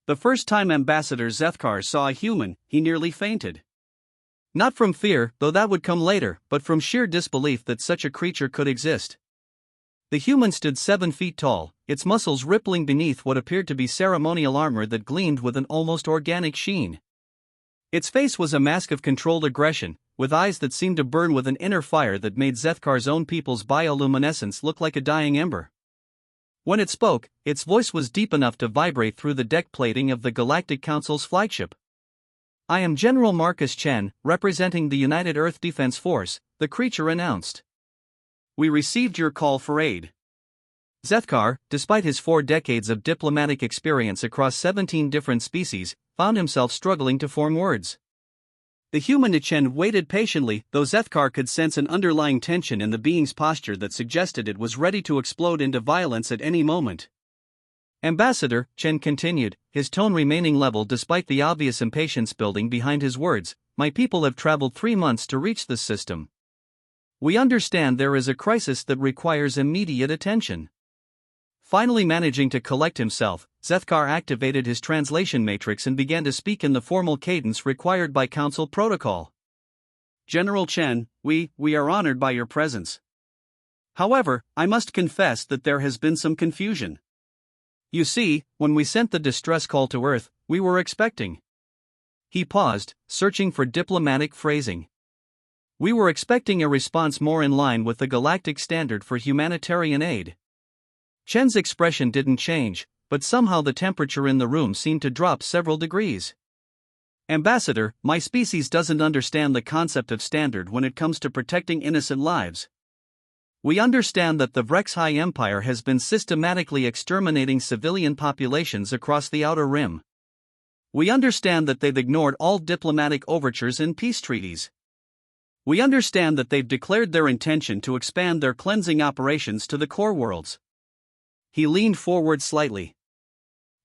The first time Ambassador Zethkar saw a human, he nearly fainted. Not from fear, though that would come later, but from sheer disbelief that such a creature could exist. The human stood 7 feet tall, its muscles rippling beneath what appeared to be ceremonial armor that gleamed with an almost organic sheen. Its face was a mask of controlled aggression, with eyes that seemed to burn with an inner fire that made Zethkar's own people's bioluminescence look like a dying ember. When it spoke, its voice was deep enough to vibrate through the deck plating of the Galactic Council's flagship. "I am General Marcus Chen, representing the United Earth Defense Force," the creature announced. "We received your call for aid." Zethkar, despite his 4 decades of diplomatic experience across 17 different species, found himself struggling to form words. The human Chen waited patiently, though Zethkar could sense an underlying tension in the being's posture that suggested it was ready to explode into violence at any moment. "Ambassador," Chen continued, his tone remaining level despite the obvious impatience building behind his words, "my people have traveled 3 months to reach this system. We understand there is a crisis that requires immediate attention." Finally managing to collect himself, Zethkar activated his translation matrix and began to speak in the formal cadence required by Council protocol. "General Chen, we are honored by your presence. However, I must confess that there has been some confusion. You see, when we sent the distress call to Earth, we were expecting..." He paused, searching for diplomatic phrasing. "We were expecting a response more in line with the galactic standard for humanitarian aid." Chen's expression didn't change, but somehow the temperature in the room seemed to drop several degrees. "Ambassador, my species doesn't understand the concept of standard when it comes to protecting innocent lives. We understand that the Vrexhai Empire has been systematically exterminating civilian populations across the Outer Rim. We understand that they've ignored all diplomatic overtures and peace treaties. We understand that they've declared their intention to expand their cleansing operations to the core worlds." He leaned forward slightly.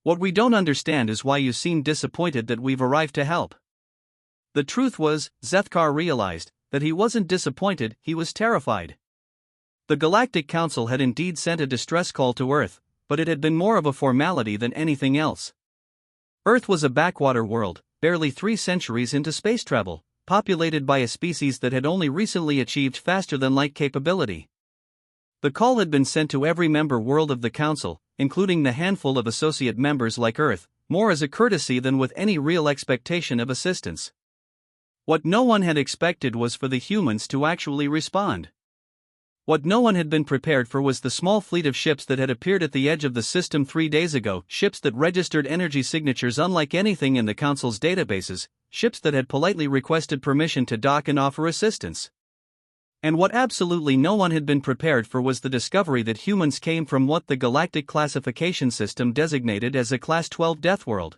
"What we don't understand is why you seem disappointed that we've arrived to help." The truth was, Zethkar realized, that he wasn't disappointed, he was terrified. The Galactic Council had indeed sent a distress call to Earth, but it had been more of a formality than anything else. Earth was a backwater world, barely 3 centuries into space travel, populated by a species that had only recently achieved faster-than-light capability. The call had been sent to every member world of the Council, including the handful of associate members like Earth, more as a courtesy than with any real expectation of assistance. What no one had expected was for the humans to actually respond. What no one had been prepared for was the small fleet of ships that had appeared at the edge of the system 3 days ago, ships that registered energy signatures unlike anything in the Council's databases, ships that had politely requested permission to dock and offer assistance. And what absolutely no one had been prepared for was the discovery that humans came from what the Galactic Classification System designated as a Class 12 Death World.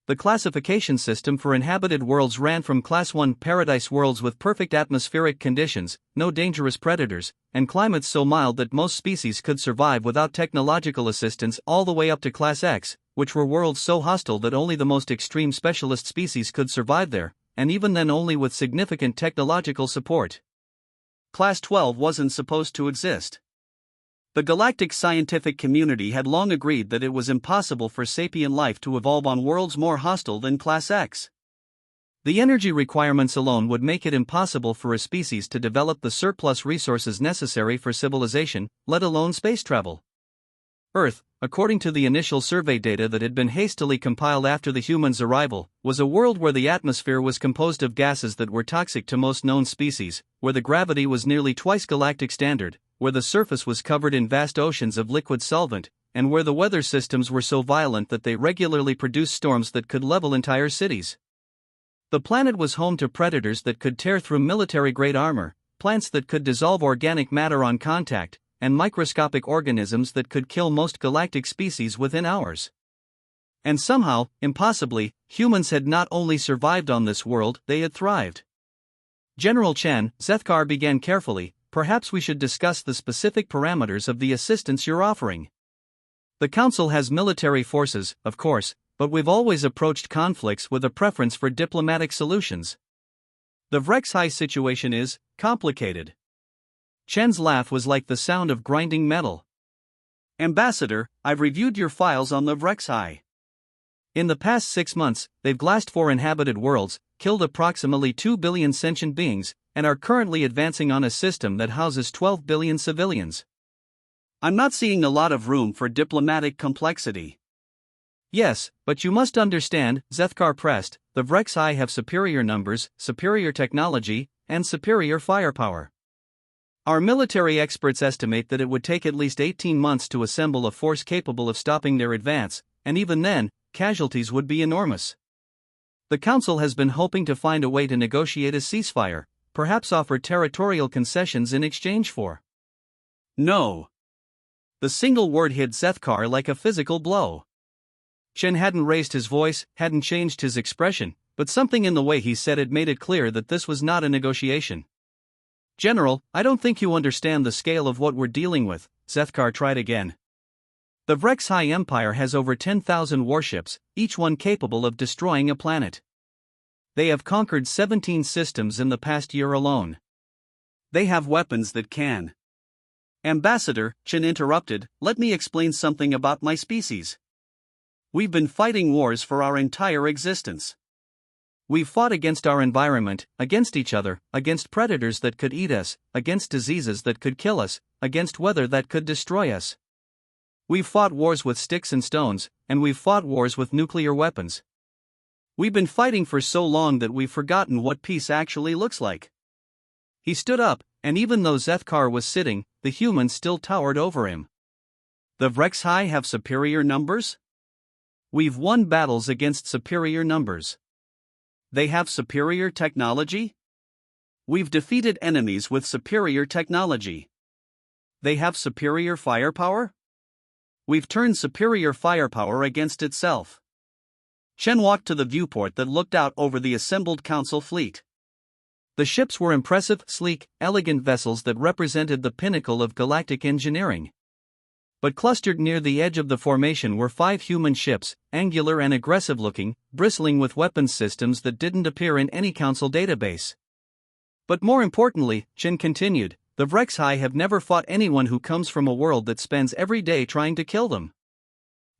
The classification system for inhabited worlds ran from Class 1 paradise worlds with perfect atmospheric conditions, no dangerous predators, and climates so mild that most species could survive without technological assistance, all the way up to Class X, which were worlds so hostile that only the most extreme specialist species could survive there, and even then only with significant technological support. Class 12 wasn't supposed to exist. The galactic scientific community had long agreed that it was impossible for sapient life to evolve on worlds more hostile than Class X. The energy requirements alone would make it impossible for a species to develop the surplus resources necessary for civilization, let alone space travel. Earth, according to the initial survey data that had been hastily compiled after the humans' arrival, was a world where the atmosphere was composed of gases that were toxic to most known species, where the gravity was nearly twice galactic standard, where the surface was covered in vast oceans of liquid solvent, and where the weather systems were so violent that they regularly produced storms that could level entire cities. The planet was home to predators that could tear through military-grade armor, plants that could dissolve organic matter on contact, and microscopic organisms that could kill most galactic species within hours. And somehow, impossibly, humans had not only survived on this world, they had thrived. "General Chen," Zethkar began carefully, "perhaps we should discuss the specific parameters of the assistance you're offering. The Council has military forces, of course, but we've always approached conflicts with a preference for diplomatic solutions. The Vrexhai situation is complicated." Chen's laugh was like the sound of grinding metal. "Ambassador, I've reviewed your files on the Vrexhai. In the past 6 months, they've glassed 4 inhabited worlds, killed approximately 2 billion sentient beings, and are currently advancing on a system that houses 12 billion civilians. I'm not seeing a lot of room for diplomatic complexity. Yes, but you must understand, Zethkar pressed, the Vrexai have superior numbers, superior technology, and superior firepower. Our military experts estimate that it would take at least 18 months to assemble a force capable of stopping their advance, and even then, casualties would be enormous. The Council has been hoping to find a way to negotiate a ceasefire, perhaps offer territorial concessions in exchange for. No. The single word hit Zethkar like a physical blow. Chen hadn't raised his voice, hadn't changed his expression, but something in the way he said it made it clear that this was not a negotiation. General, I don't think you understand the scale of what we're dealing with, Zethkar tried again. The Vrexai Empire has over 10,000 warships, each one capable of destroying a planet. They have conquered 17 systems in the past year alone. They have weapons that can. Ambassador, Chen interrupted, let me explain something about my species. We've been fighting wars for our entire existence. We've fought against our environment, against each other, against predators that could eat us, against diseases that could kill us, against weather that could destroy us. We've fought wars with sticks and stones, and we've fought wars with nuclear weapons. We've been fighting for so long that we've forgotten what peace actually looks like. He stood up, and even though Zethkar was sitting, the humans still towered over him. The Vrexai have superior numbers? We've won battles against superior numbers. They have superior technology? We've defeated enemies with superior technology. They have superior firepower? We've turned superior firepower against itself. Chen walked to the viewport that looked out over the assembled council fleet. The ships were impressive, sleek, elegant vessels that represented the pinnacle of galactic engineering. But clustered near the edge of the formation were 5 human ships, angular and aggressive-looking, bristling with weapons systems that didn't appear in any council database. But more importantly, Chen continued, the Vrexai have never fought anyone who comes from a world that spends every day trying to kill them.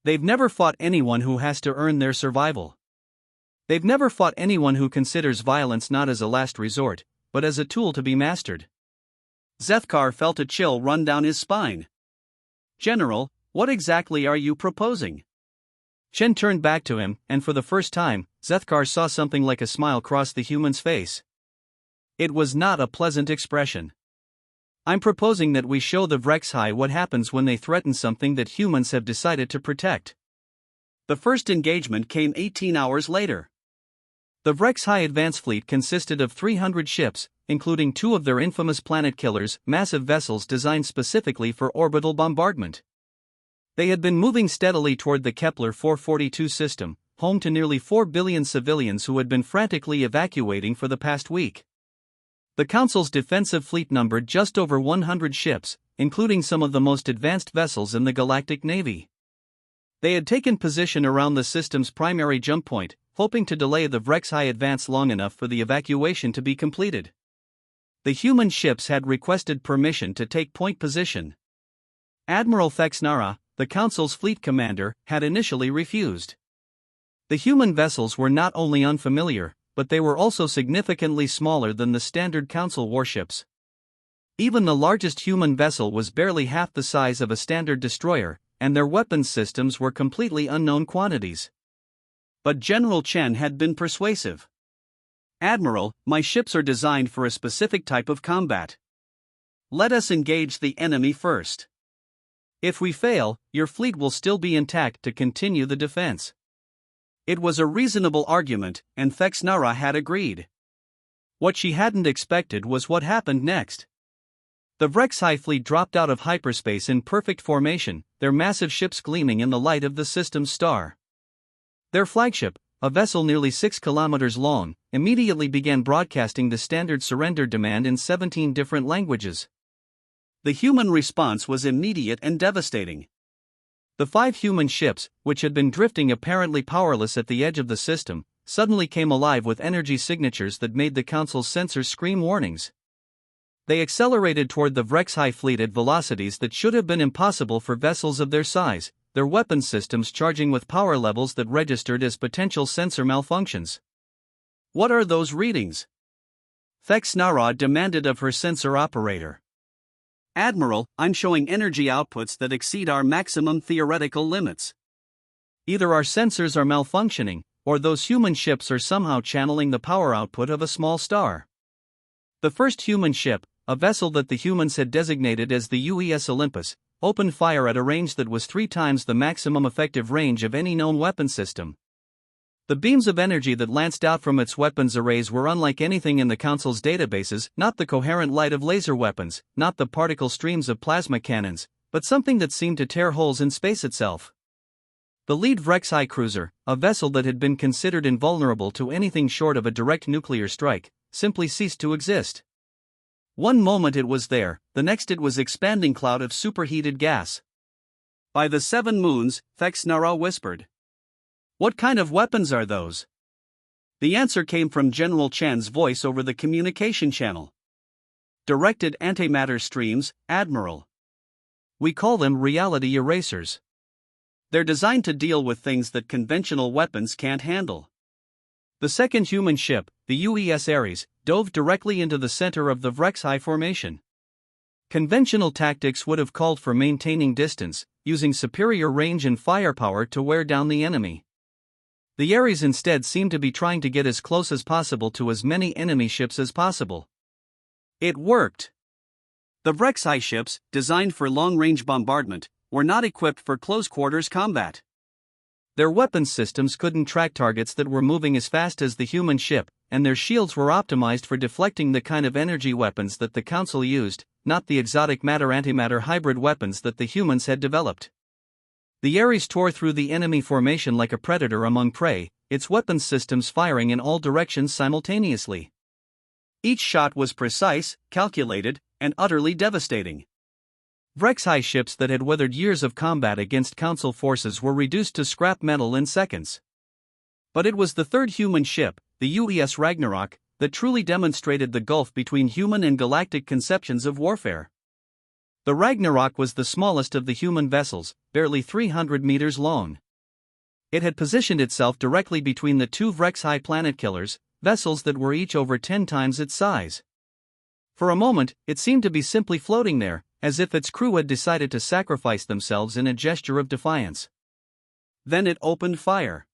They've never fought anyone who has to earn their survival. They've never fought anyone who considers violence not as a last resort, but as a tool to be mastered. Zethkar felt a chill run down his spine. General, what exactly are you proposing? Chen turned back to him, and for the first time, Zethkar saw something like a smile cross the human's face. It was not a pleasant expression. I'm proposing that we show the Vrexai what happens when they threaten something that humans have decided to protect. The first engagement came 18 hours later. The Vrexai advance fleet consisted of 300 ships, including 2 of their infamous planet killers, massive vessels designed specifically for orbital bombardment. They had been moving steadily toward the Kepler 442 system, home to nearly 4 billion civilians who had been frantically evacuating for the past week. The Council's defensive fleet numbered just over 100 ships, including some of the most advanced vessels in the Galactic Navy. They had taken position around the system's primary jump point, hoping to delay the Vrexai advance long enough for the evacuation to be completed. The human ships had requested permission to take point position. Admiral Fexnara, the Council's fleet commander, had initially refused. The human vessels were not only unfamiliar, but they were also significantly smaller than the standard Council warships. Even the largest human vessel was barely half the size of a standard destroyer, and their weapons systems were completely unknown quantities. But General Chen had been persuasive. Admiral, my ships are designed for a specific type of combat. Let us engage the enemy first. If we fail, your fleet will still be intact to continue the defense. It was a reasonable argument, and Fexnara had agreed. What she hadn't expected was what happened next. The Vrexai fleet dropped out of hyperspace in perfect formation, their massive ships gleaming in the light of the system's star. Their flagship, a vessel nearly 6 kilometers long, immediately began broadcasting the standard surrender demand in 17 different languages. The human response was immediate and devastating. The 5 human ships, which had been drifting apparently powerless at the edge of the system, suddenly came alive with energy signatures that made the Council's sensors scream warnings. They accelerated toward the Vrexai fleet at velocities that should have been impossible for vessels of their size, their weapon systems charging with power levels that registered as potential sensor malfunctions. "What are those readings?" Thexnara demanded of her sensor operator. "Admiral, I'm showing energy outputs that exceed our maximum theoretical limits. Either our sensors are malfunctioning, or those human ships are somehow channeling the power output of a small star." The first human ship, a vessel that the humans had designated as the UES Olympus, opened fire at a range that was 3 times the maximum effective range of any known weapon system. The beams of energy that lanced out from its weapons arrays were unlike anything in the Council's databases, not the coherent light of laser weapons, not the particle streams of plasma cannons, but something that seemed to tear holes in space itself. The lead Vrexai cruiser, a vessel that had been considered invulnerable to anything short of a direct nuclear strike, simply ceased to exist. One moment it was there, the next it was expanding cloud of superheated gas. "By the 7 moons, Thexnara whispered. What kind of weapons are those?" The answer came from General Chen's voice over the communication channel. "Directed antimatter streams, Admiral. We call them reality erasers. They're designed to deal with things that conventional weapons can't handle." The second human ship, the UES Ares, dove directly into the center of the Vrexai formation. Conventional tactics would have called for maintaining distance, using superior range and firepower to wear down the enemy. The Ares instead seemed to be trying to get as close as possible to as many enemy ships as possible. It worked. The Vrexai ships, designed for long-range bombardment, were not equipped for close-quarters combat. Their weapons systems couldn't track targets that were moving as fast as the human ship, and their shields were optimized for deflecting the kind of energy weapons that the Council used, not the exotic matter-antimatter hybrid weapons that the humans had developed. The Ares tore through the enemy formation like a predator among prey, its weapons systems firing in all directions simultaneously. Each shot was precise, calculated, and utterly devastating. Vrexai ships that had weathered years of combat against Council forces were reduced to scrap metal in seconds. But it was the third human ship, the UES Ragnarok, that truly demonstrated the gulf between human and galactic conceptions of warfare. The Ragnarok was the smallest of the human vessels, barely 300 meters long. It had positioned itself directly between the 2 Vrexai planet killers, vessels that were each over 10 times its size. For a moment, it seemed to be simply floating there, as if its crew had decided to sacrifice themselves in a gesture of defiance. Then it opened fire.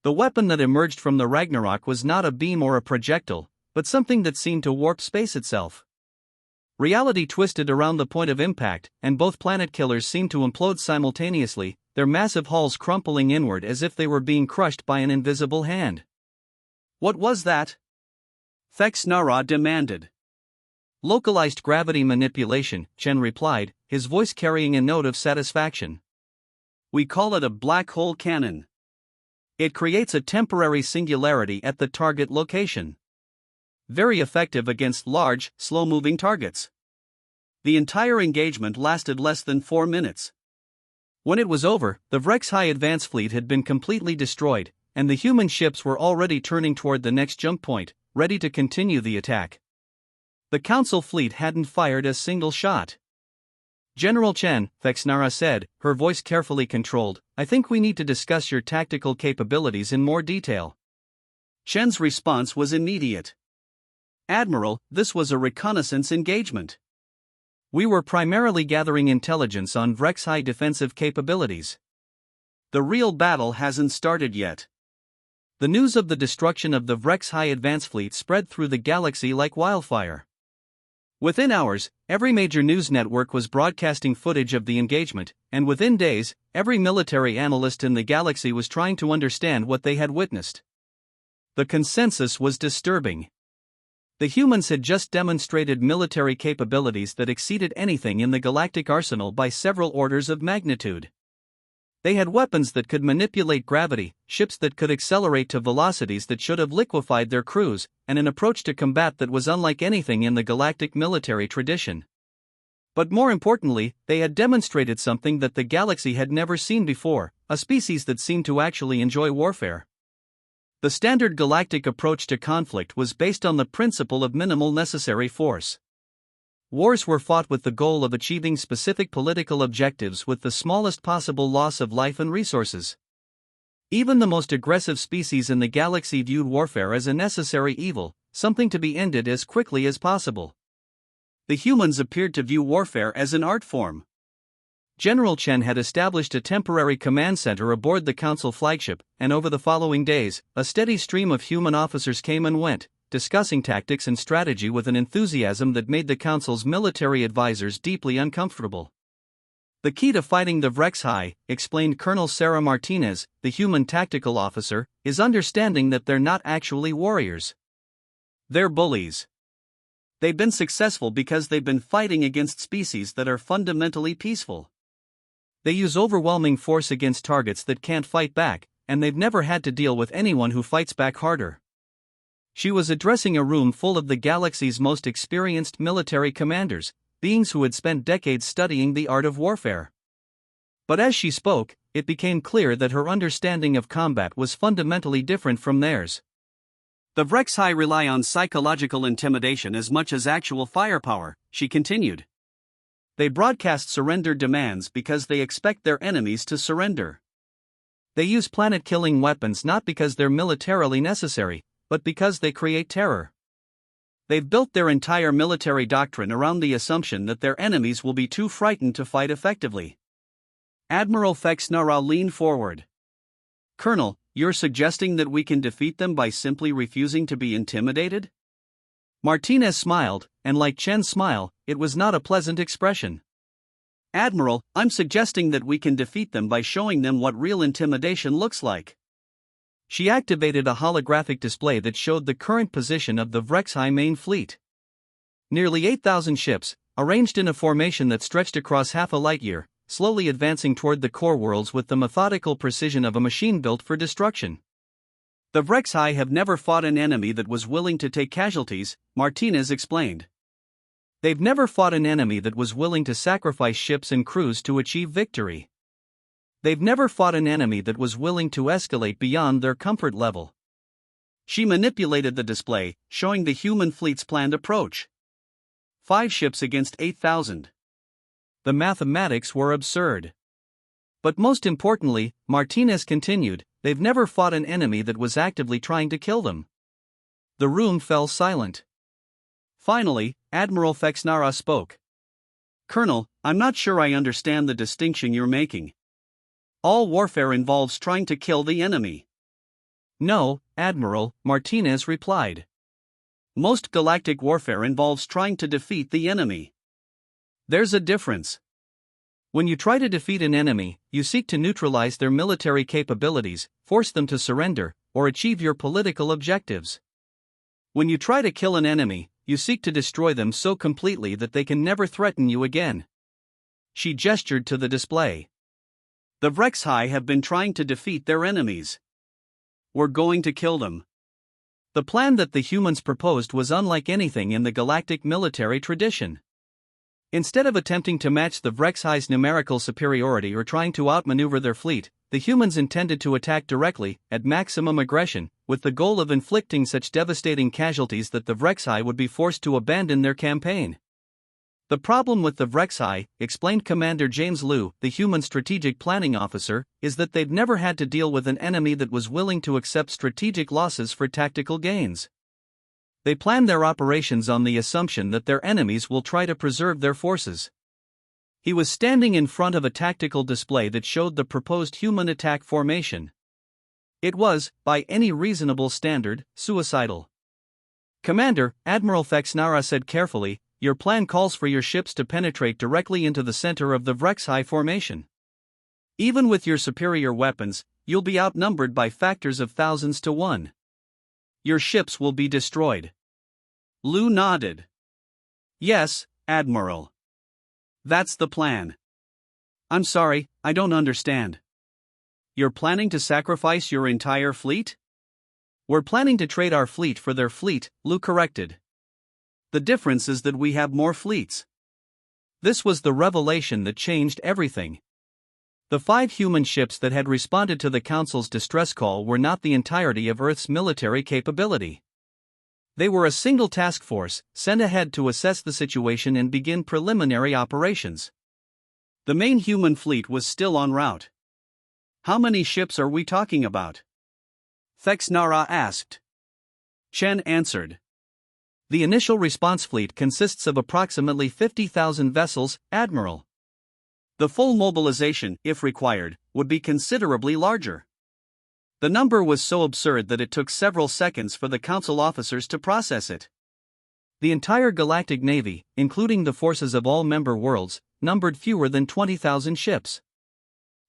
The weapon that emerged from the Ragnarok was not a beam or a projectile, but something that seemed to warp space itself. Reality twisted around the point of impact, and both planet killers seemed to implode simultaneously, their massive hulls crumpling inward as if they were being crushed by an invisible hand. "What was that?" Thexnara demanded. "Localized gravity manipulation," Chen replied, his voice carrying a note of satisfaction. "We call it a black hole cannon. It creates a temporary singularity at the target location. Very effective against large, slow-moving targets." The entire engagement lasted less than 4 minutes. When it was over, the Vrexai advance fleet had been completely destroyed, and the human ships were already turning toward the next jump point, ready to continue the attack. The Council fleet hadn't fired a single shot. "General Chen," Thexnara said, her voice carefully controlled, "I think we need to discuss your tactical capabilities in more detail." Chen's response was immediate. "Admiral, this was a reconnaissance engagement. We were primarily gathering intelligence on Vrexai defensive capabilities. The real battle hasn't started yet." The news of the destruction of the Vrexai advance fleet spread through the galaxy like wildfire. Within hours, every major news network was broadcasting footage of the engagement, and within days, every military analyst in the galaxy was trying to understand what they had witnessed. The consensus was disturbing. The humans had just demonstrated military capabilities that exceeded anything in the galactic arsenal by several orders of magnitude. They had weapons that could manipulate gravity, ships that could accelerate to velocities that should have liquefied their crews, and an approach to combat that was unlike anything in the galactic military tradition. But more importantly, they had demonstrated something that the galaxy had never seen before, a species that seemed to actually enjoy warfare. The standard galactic approach to conflict was based on the principle of minimal necessary force. Wars were fought with the goal of achieving specific political objectives with the smallest possible loss of life and resources. Even the most aggressive species in the galaxy viewed warfare as a necessary evil, something to be ended as quickly as possible. The humans appeared to view warfare as an art form. General Chen had established a temporary command center aboard the Council flagship, and over the following days, a steady stream of human officers came and went, discussing tactics and strategy with an enthusiasm that made the Council's military advisors deeply uncomfortable. The key to fighting the Vrexhai, explained Colonel Sarah Martinez, the human tactical officer, is understanding that they're not actually warriors. They're bullies. They've been successful because they've been fighting against species that are fundamentally peaceful. They use overwhelming force against targets that can't fight back, and they've never had to deal with anyone who fights back harder. She was addressing a room full of the galaxy's most experienced military commanders, beings who had spent decades studying the art of warfare. But as she spoke, it became clear that her understanding of combat was fundamentally different from theirs. The Vrexhai rely on psychological intimidation as much as actual firepower, she continued. They broadcast surrender demands because they expect their enemies to surrender. They use planet-killing weapons not because they're militarily necessary, but because they create terror. They've built their entire military doctrine around the assumption that their enemies will be too frightened to fight effectively. Admiral Fexnara leaned forward. Colonel, you're suggesting that we can defeat them by simply refusing to be intimidated? Martinez smiled, and like Chen's smile, it was not a pleasant expression. Admiral, I'm suggesting that we can defeat them by showing them what real intimidation looks like. She activated a holographic display that showed the current position of the Vrexhai main fleet. Nearly 8,000 ships, arranged in a formation that stretched across half a light-year, slowly advancing toward the core worlds with the methodical precision of a machine built for destruction. The Vrexhai have never fought an enemy that was willing to take casualties, Martinez explained. They've never fought an enemy that was willing to sacrifice ships and crews to achieve victory. They've never fought an enemy that was willing to escalate beyond their comfort level. She manipulated the display, showing the human fleet's planned approach. 5 ships against 8,000. The mathematics were absurd. But most importantly, Martinez continued, they've never fought an enemy that was actively trying to kill them. The room fell silent. Finally, Admiral Fexnara spoke. Colonel, I'm not sure I understand the distinction you're making. All warfare involves trying to kill the enemy. No, Admiral, Martinez replied. Most galactic warfare involves trying to defeat the enemy. There's a difference. When you try to defeat an enemy, you seek to neutralize their military capabilities, force them to surrender, or achieve your political objectives. When you try to kill an enemy, you seek to destroy them so completely that they can never threaten you again. She gestured to the display. The Vrexhai have been trying to defeat their enemies. We're going to kill them. The plan that the humans proposed was unlike anything in the galactic military tradition. Instead of attempting to match the Vrexhai's numerical superiority or trying to outmaneuver their fleet, the humans intended to attack directly, at maximum aggression, with the goal of inflicting such devastating casualties that the Vrexhai would be forced to abandon their campaign. The problem with the Vrexhai, explained Commander James Liu, the human strategic planning officer, is that they've never had to deal with an enemy that was willing to accept strategic losses for tactical gains. They plan their operations on the assumption that their enemies will try to preserve their forces. He was standing in front of a tactical display that showed the proposed human attack formation. It was, by any reasonable standard, suicidal. Commander, Admiral Fexnara said carefully, your plan calls for your ships to penetrate directly into the center of the Vrexhai formation. Even with your superior weapons, you'll be outnumbered by factors of thousands to 1. Your ships will be destroyed. Liu nodded. Yes, Admiral. That's the plan. I'm sorry, I don't understand. You're planning to sacrifice your entire fleet? We're planning to trade our fleet for their fleet, Liu corrected. The difference is that we have more fleets. This was the revelation that changed everything. The 5 human ships that had responded to the Council's distress call were not the entirety of Earth's military capability. They were a single task force, sent ahead to assess the situation and begin preliminary operations. The main human fleet was still en route. "How many ships are we talking about?" Thexnara asked. Chen answered. "The initial response fleet consists of approximately 50,000 vessels, Admiral. The full mobilization, if required, would be considerably larger." The number was so absurd that it took several seconds for the Council officers to process it. The entire Galactic Navy, including the forces of all member worlds, numbered fewer than 20,000 ships.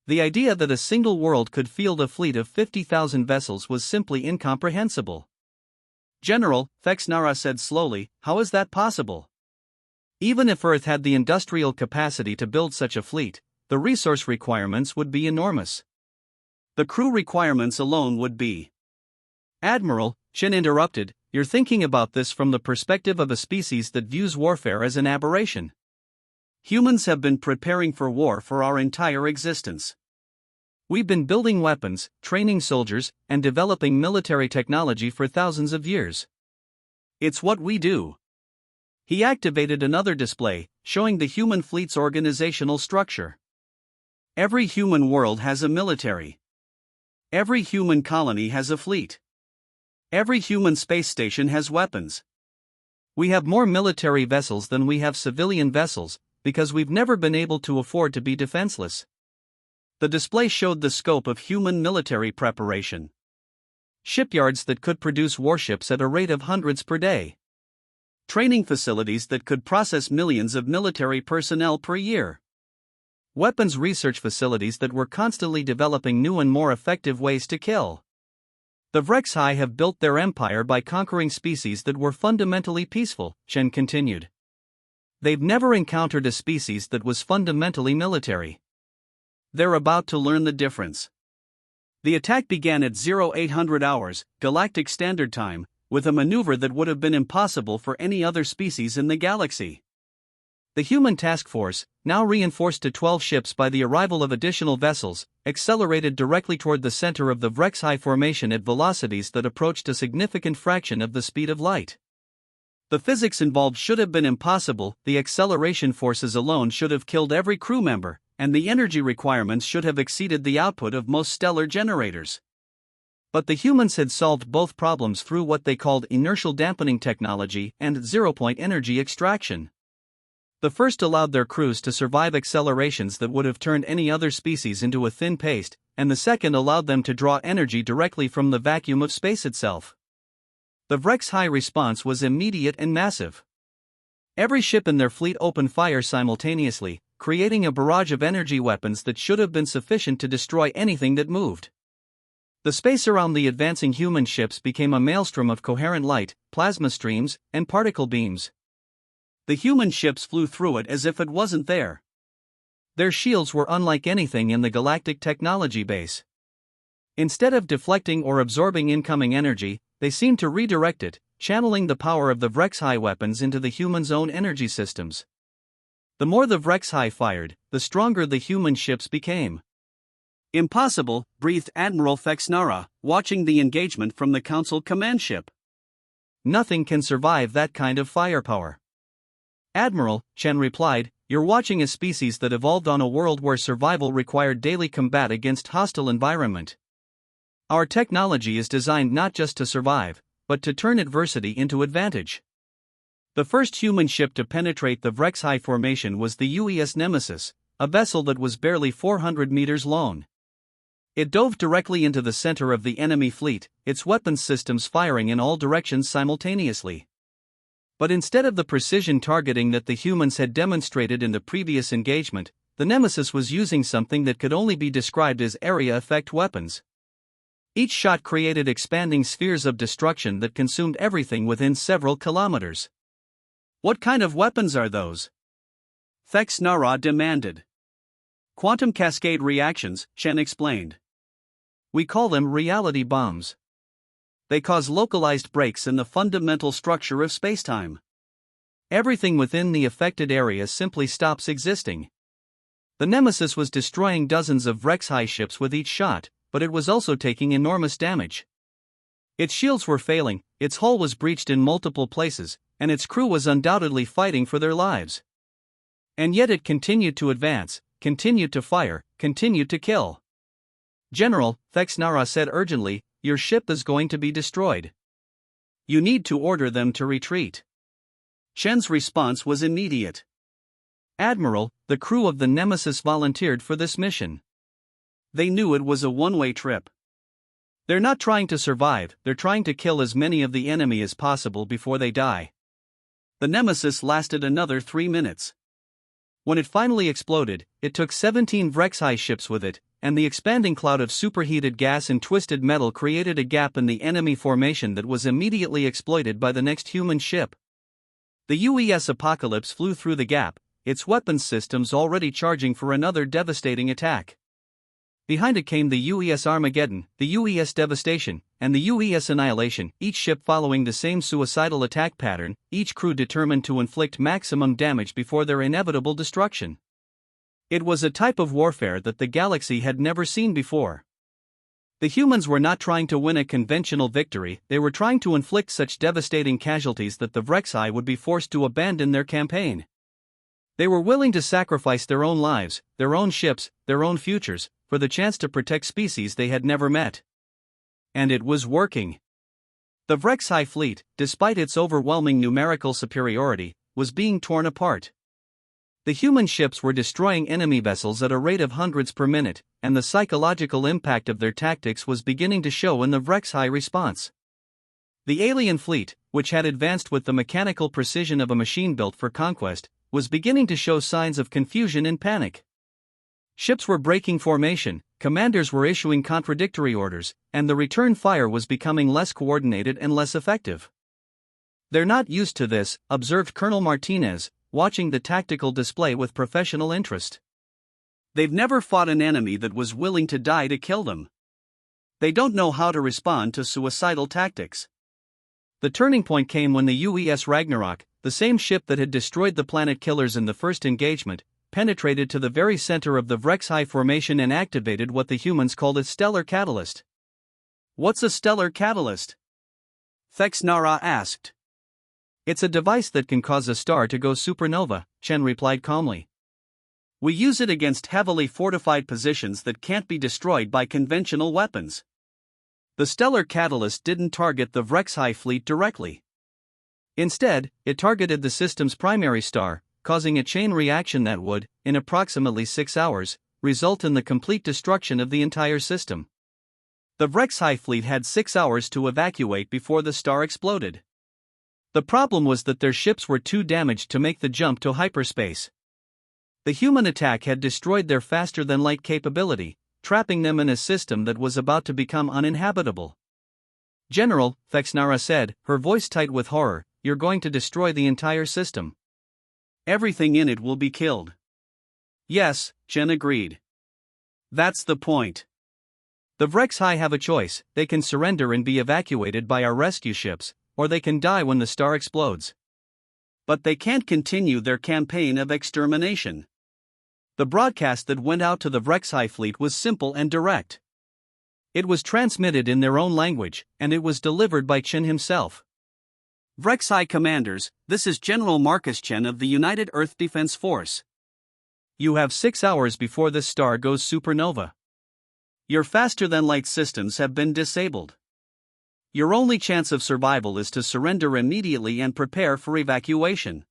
The idea that a single world could field a fleet of 50,000 vessels was simply incomprehensible. "General," Thexnara said slowly, "how is that possible? Even if Earth had the industrial capacity to build such a fleet, the resource requirements would be enormous. The crew requirements alone would be." "Admiral," Chen interrupted, "you're thinking about this from the perspective of a species that views warfare as an aberration. Humans have been preparing for war for our entire existence. We've been building weapons, training soldiers, and developing military technology for thousands of years. It's what we do." He activated another display, showing the human fleet's organizational structure. Every human world has a military. Every human colony has a fleet. Every human space station has weapons. We have more military vessels than we have civilian vessels, because we've never been able to afford to be defenseless. The display showed the scope of human military preparation. Shipyards that could produce warships at a rate of hundreds per day. Training facilities that could process millions of military personnel per year. Weapons research facilities that were constantly developing new and more effective ways to kill. The Vrexhi have built their empire by conquering species that were fundamentally peaceful, Chen continued. They've never encountered a species that was fundamentally military. They're about to learn the difference. The attack began at 0800 hours, Galactic Standard Time, with a maneuver that would have been impossible for any other species in the galaxy. The human task force, now reinforced to 12 ships by the arrival of additional vessels, accelerated directly toward the center of the Vrexhi formation at velocities that approached a significant fraction of the speed of light. The physics involved should have been impossible, the acceleration forces alone should have killed every crew member, and the energy requirements should have exceeded the output of most stellar generators. But the humans had solved both problems through what they called inertial dampening technology and zero-point energy extraction. The first allowed their crews to survive accelerations that would have turned any other species into a thin paste, and the second allowed them to draw energy directly from the vacuum of space itself. The Vrexhi response was immediate and massive. Every ship in their fleet opened fire simultaneously, creating a barrage of energy weapons that should have been sufficient to destroy anything that moved. The space around the advancing human ships became a maelstrom of coherent light, plasma streams, and particle beams. The human ships flew through it as if it wasn't there. Their shields were unlike anything in the galactic technology base. Instead of deflecting or absorbing incoming energy, they seemed to redirect it, channeling the power of the Vrexhi weapons into the humans' own energy systems. The more the Vrexhi fired, the stronger the human ships became. "Impossible," breathed Admiral Thexnara, watching the engagement from the Council command ship. "Nothing can survive that kind of firepower." "Admiral," Chen replied, "you're watching a species that evolved on a world where survival required daily combat against hostile environment. Our technology is designed not just to survive, but to turn adversity into advantage." The first human ship to penetrate the Vrexhi formation was the UES Nemesis, a vessel that was barely 400 meters long. It dove directly into the center of the enemy fleet, its weapons systems firing in all directions simultaneously. But instead of the precision targeting that the humans had demonstrated in the previous engagement, the Nemesis was using something that could only be described as area effect weapons. Each shot created expanding spheres of destruction that consumed everything within several kilometers. "What kind of weapons are those?" Thexnara demanded. "Quantum cascade reactions," Chen explained. "We call them reality bombs. They cause localized breaks in the fundamental structure of spacetime. Everything within the affected area simply stops existing." The Nemesis was destroying dozens of Vrexhi ships with each shot, but it was also taking enormous damage. Its shields were failing, its hull was breached in multiple places, and its crew was undoubtedly fighting for their lives. And yet it continued to advance, continued to fire, continued to kill. "General," Thexnara said urgently, "your ship is going to be destroyed. You need to order them to retreat." Chen's response was immediate. "Admiral, the crew of the Nemesis volunteered for this mission. They knew it was a one-way trip. They're not trying to survive, they're trying to kill as many of the enemy as possible before they die." The Nemesis lasted another 3 minutes. When it finally exploded, it took 17 Vrexai ships with it, and the expanding cloud of superheated gas and twisted metal created a gap in the enemy formation that was immediately exploited by the next human ship. The UES Apocalypse flew through the gap, its weapons systems already charging for another devastating attack. Behind it came the UES Armageddon, the UES Devastation, and the UES Annihilation, each ship following the same suicidal attack pattern, each crew determined to inflict maximum damage before their inevitable destruction. It was a type of warfare that the galaxy had never seen before. The humans were not trying to win a conventional victory, they were trying to inflict such devastating casualties that the Vrexai would be forced to abandon their campaign. They were willing to sacrifice their own lives, their own ships, their own futures, for the chance to protect species they had never met. And it was working. The Vrexai fleet, despite its overwhelming numerical superiority, was being torn apart. The human ships were destroying enemy vessels at a rate of hundreds per minute, and the psychological impact of their tactics was beginning to show in the Vrexai response. The alien fleet, which had advanced with the mechanical precision of a machine built for conquest, was beginning to show signs of confusion and panic. Ships were breaking formation, commanders were issuing contradictory orders, and the return fire was becoming less coordinated and less effective. "They're not used to this," observed Colonel Martinez, watching the tactical display with professional interest. "They've never fought an enemy that was willing to die to kill them. They don't know how to respond to suicidal tactics." The turning point came when the UES Ragnarok, the same ship that had destroyed the planet killers in the first engagement, penetrated to the very center of the Vrexai formation and activated what the humans called a stellar catalyst. "What's a stellar catalyst?" Thexnara asked. "It's a device that can cause a star to go supernova," Chen replied calmly. "We use it against heavily fortified positions that can't be destroyed by conventional weapons." The stellar catalyst didn't target the Vrexai fleet directly. Instead, it targeted the system's primary star, causing a chain reaction that would, in approximately 6 hours, result in the complete destruction of the entire system. The Vrexai fleet had 6 hours to evacuate before the star exploded. The problem was that their ships were too damaged to make the jump to hyperspace. The human attack had destroyed their faster-than-light capability, trapping them in a system that was about to become uninhabitable. "General," Thexnara said, her voice tight with horror, "you're going to destroy the entire system. Everything in it will be killed." "Yes," Chen agreed. "That's the point. The Vrexai have a choice: they can surrender and be evacuated by our rescue ships, or they can die when the star explodes. But they can't continue their campaign of extermination." The broadcast that went out to the Vrexai fleet was simple and direct. It was transmitted in their own language, and it was delivered by Chen himself. "Vrexai commanders, this is General Marcus Chen of the United Earth Defense Force. You have 6 hours before this star goes supernova. Your faster-than-light systems have been disabled. Your only chance of survival is to surrender immediately and prepare for evacuation."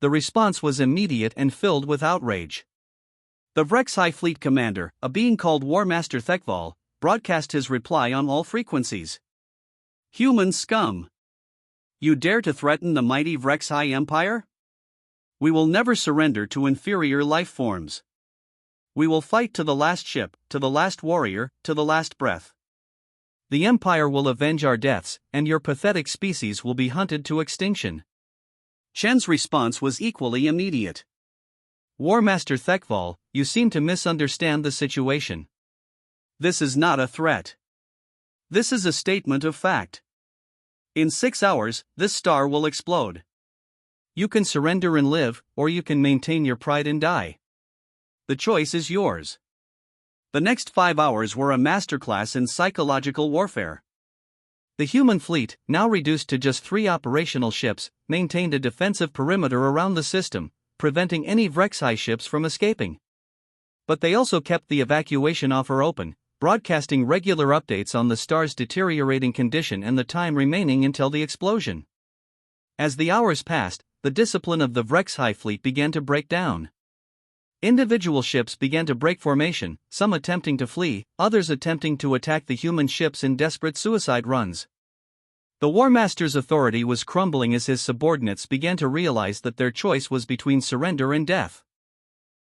The response was immediate and filled with outrage. The Vrexai fleet commander, a being called War Master Thekval, broadcast his reply on all frequencies. "Human scum! You dare to threaten the mighty Vrexai Empire? We will never surrender to inferior life forms. We will fight to the last ship, to the last warrior, to the last breath. The Empire will avenge our deaths, and your pathetic species will be hunted to extinction." Chen's response was equally immediate. "War Master Thekval, you seem to misunderstand the situation. This is not a threat. This is a statement of fact. In 6 hours, this star will explode. You can surrender and live, or you can maintain your pride and die. The choice is yours." The next 5 hours were a masterclass in psychological warfare. The human fleet, now reduced to just 3 operational ships, maintained a defensive perimeter around the system, preventing any Vrexhai ships from escaping. But they also kept the evacuation offer open, broadcasting regular updates on the star's deteriorating condition and the time remaining until the explosion. As the hours passed, the discipline of the Vrexhai fleet began to break down. Individual ships began to break formation, some attempting to flee, others attempting to attack the human ships in desperate suicide runs. The War Master's authority was crumbling as his subordinates began to realize that their choice was between surrender and death.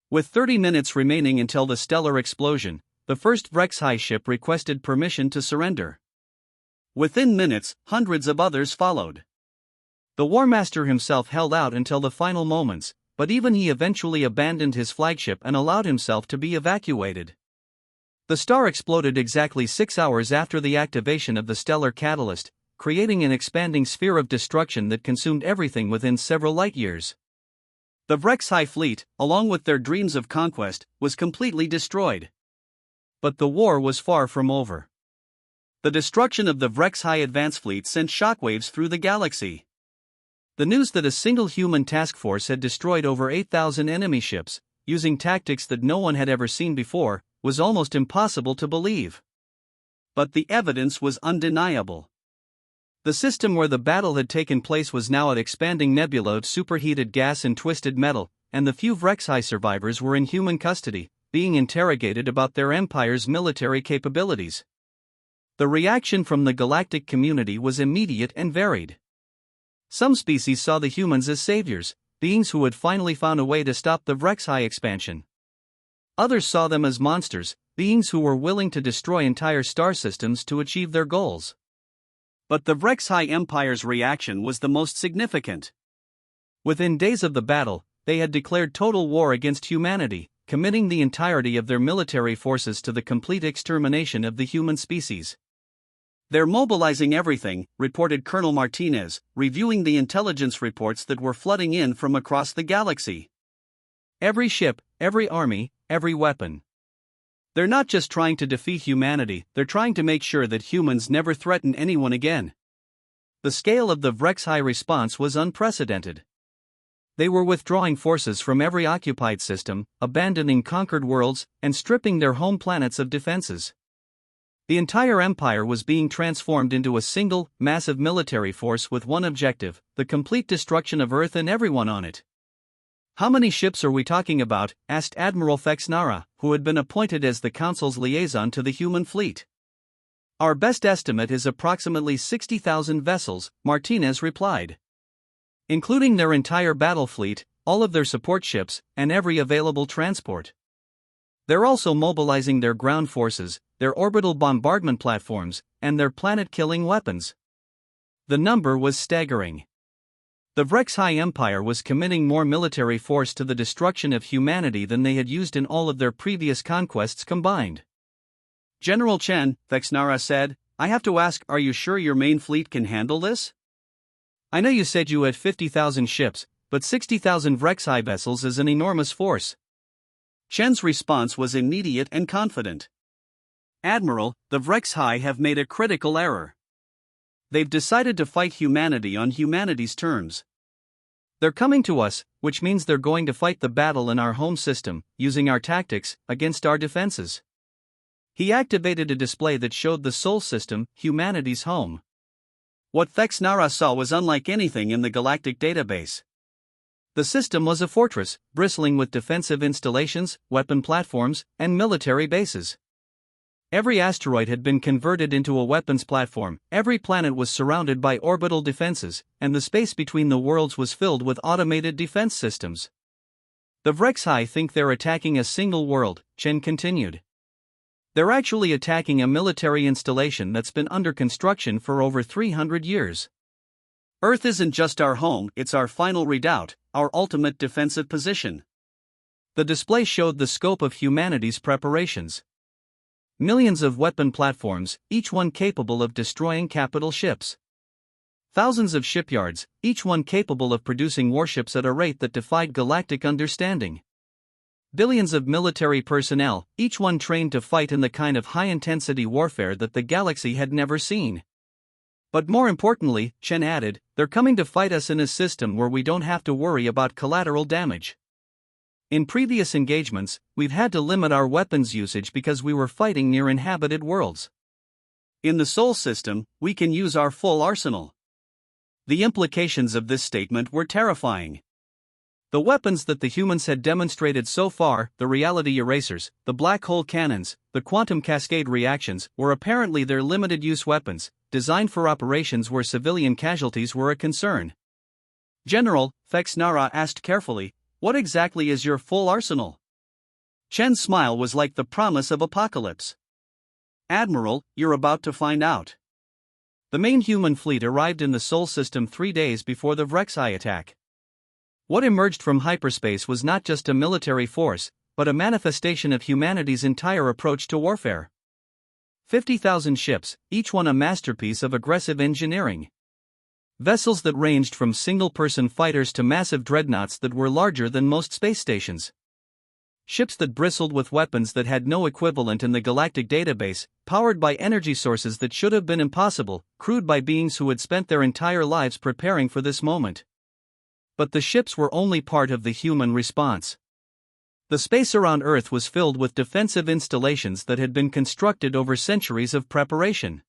With 30 minutes remaining until the stellar explosion, the first Vrexhai ship requested permission to surrender. Within minutes, hundreds of others followed. The War Master himself held out until the final moments, but even he eventually abandoned his flagship and allowed himself to be evacuated. The star exploded exactly 6 hours after the activation of the stellar catalyst, creating an expanding sphere of destruction that consumed everything within several light-years. The Vrexhai fleet, along with their dreams of conquest, was completely destroyed. But the war was far from over. The destruction of the Vrexhai advance fleet sent shockwaves through the galaxy. The news that a single human task force had destroyed over 8,000 enemy ships, using tactics that no one had ever seen before, was almost impossible to believe. But the evidence was undeniable. The system where the battle had taken place was now an expanding nebula of superheated gas and twisted metal, and the few Vrexhai survivors were in human custody, being interrogated about their empire's military capabilities. The reaction from the galactic community was immediate and varied. Some species saw the humans as saviors, beings who had finally found a way to stop the Vrexhai expansion. Others saw them as monsters, beings who were willing to destroy entire star systems to achieve their goals. But the Vrexhai Empire's reaction was the most significant. Within days of the battle, they had declared total war against humanity, committing the entirety of their military forces to the complete extermination of the human species. "They're mobilizing everything," reported Colonel Martinez, reviewing the intelligence reports that were flooding in from across the galaxy. "Every ship, every army, every weapon. They're not just trying to defeat humanity, they're trying to make sure that humans never threaten anyone again." The scale of the Vrexhai response was unprecedented. They were withdrawing forces from every occupied system, abandoning conquered worlds, and stripping their home planets of defenses. The entire empire was being transformed into a single, massive military force with one objective: the complete destruction of Earth and everyone on it. "How many ships are we talking about?" asked Admiral Fexnara, who had been appointed as the Council's liaison to the human fleet. "Our best estimate is approximately 60,000 vessels," Martinez replied. "Including their entire battle fleet, all of their support ships, and every available transport. They're also mobilizing their ground forces, their orbital bombardment platforms, and their planet-killing weapons." The number was staggering. The Vrexhai Empire was committing more military force to the destruction of humanity than they had used in all of their previous conquests combined. "General Chen," Fexnara said, "I have to ask, are you sure your main fleet can handle this? I know you said you had 50,000 ships, but 60,000 Vrexhai vessels is an enormous force." Chen's response was immediate and confident. "Admiral, the Vrexhai have made a critical error. They've decided to fight humanity on humanity's terms. They're coming to us, which means they're going to fight the battle in our home system, using our tactics, against our defenses." He activated a display that showed the Sol system, humanity's home. What Fexnara saw was unlike anything in the galactic database. The system was a fortress, bristling with defensive installations, weapon platforms, and military bases. Every asteroid had been converted into a weapons platform, every planet was surrounded by orbital defenses, and the space between the worlds was filled with automated defense systems. "The Vrexhai think they're attacking a single world," Chen continued. "They're actually attacking a military installation that's been under construction for over 300 years. Earth isn't just our home, it's our final redoubt, our ultimate defensive position." The display showed the scope of humanity's preparations. Millions of weapon platforms, each one capable of destroying capital ships. Thousands of shipyards, each one capable of producing warships at a rate that defied galactic understanding. Billions of military personnel, each one trained to fight in the kind of high-intensity warfare that the galaxy had never seen. But more importantly, Chen added, they're coming to fight us in a system where we don't have to worry about collateral damage. In previous engagements, we've had to limit our weapons usage because we were fighting near inhabited worlds. In the Sol system, we can use our full arsenal. The implications of this statement were terrifying. The weapons that the humans had demonstrated so far, the reality erasers, the black hole cannons, the quantum cascade reactions, were apparently their limited-use weapons, designed for operations where civilian casualties were a concern. General, Fexnara asked carefully, what exactly is your full arsenal? Chen's smile was like the promise of apocalypse. Admiral, you're about to find out. The main human fleet arrived in the Sol system 3 days before the Vrexai attack. What emerged from hyperspace was not just a military force, but a manifestation of humanity's entire approach to warfare. 50,000 ships, each one a masterpiece of aggressive engineering. Vessels that ranged from single-person fighters to massive dreadnoughts that were larger than most space stations. Ships that bristled with weapons that had no equivalent in the galactic database, powered by energy sources that should have been impossible, crewed by beings who had spent their entire lives preparing for this moment. But the ships were only part of the human response. The space around Earth was filled with defensive installations that had been constructed over centuries of preparation.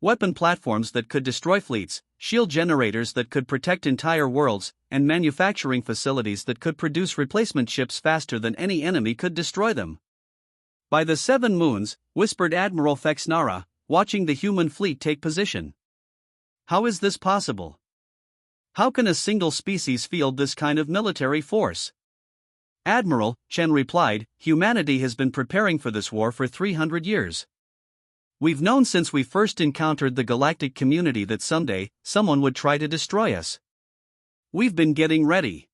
Weapon platforms that could destroy fleets, shield generators that could protect entire worlds, and manufacturing facilities that could produce replacement ships faster than any enemy could destroy them. By the 7 moons, whispered Admiral Fexnara, watching the human fleet take position. How is this possible? How can a single species field this kind of military force? Admiral, Chen replied, humanity has been preparing for this war for 300 years. We've known since we first encountered the galactic community that someday, someone would try to destroy us. We've been getting ready.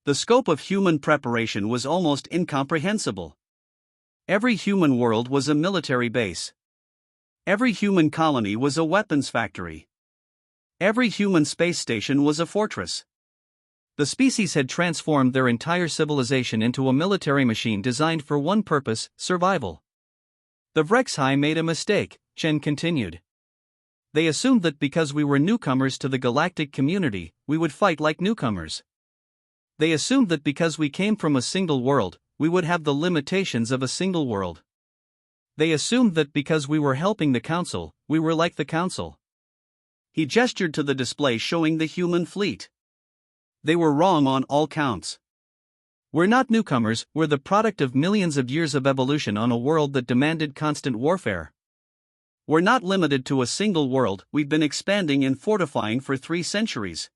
The scope of human preparation was almost incomprehensible. Every human world was a military base. Every human colony was a weapons factory. Every human space station was a fortress. The species had transformed their entire civilization into a military machine designed for one purpose: survival. The Vrexai made a mistake, Chen continued. They assumed that because we were newcomers to the galactic community, we would fight like newcomers. They assumed that because we came from a single world, we would have the limitations of a single world. They assumed that because we were helping the Council, we were like the Council. He gestured to the display showing the human fleet. They were wrong on all counts. We're not newcomers, we're the product of millions of years of evolution on a world that demanded constant warfare. We're not limited to a single world, we've been expanding and fortifying for 3 centuries.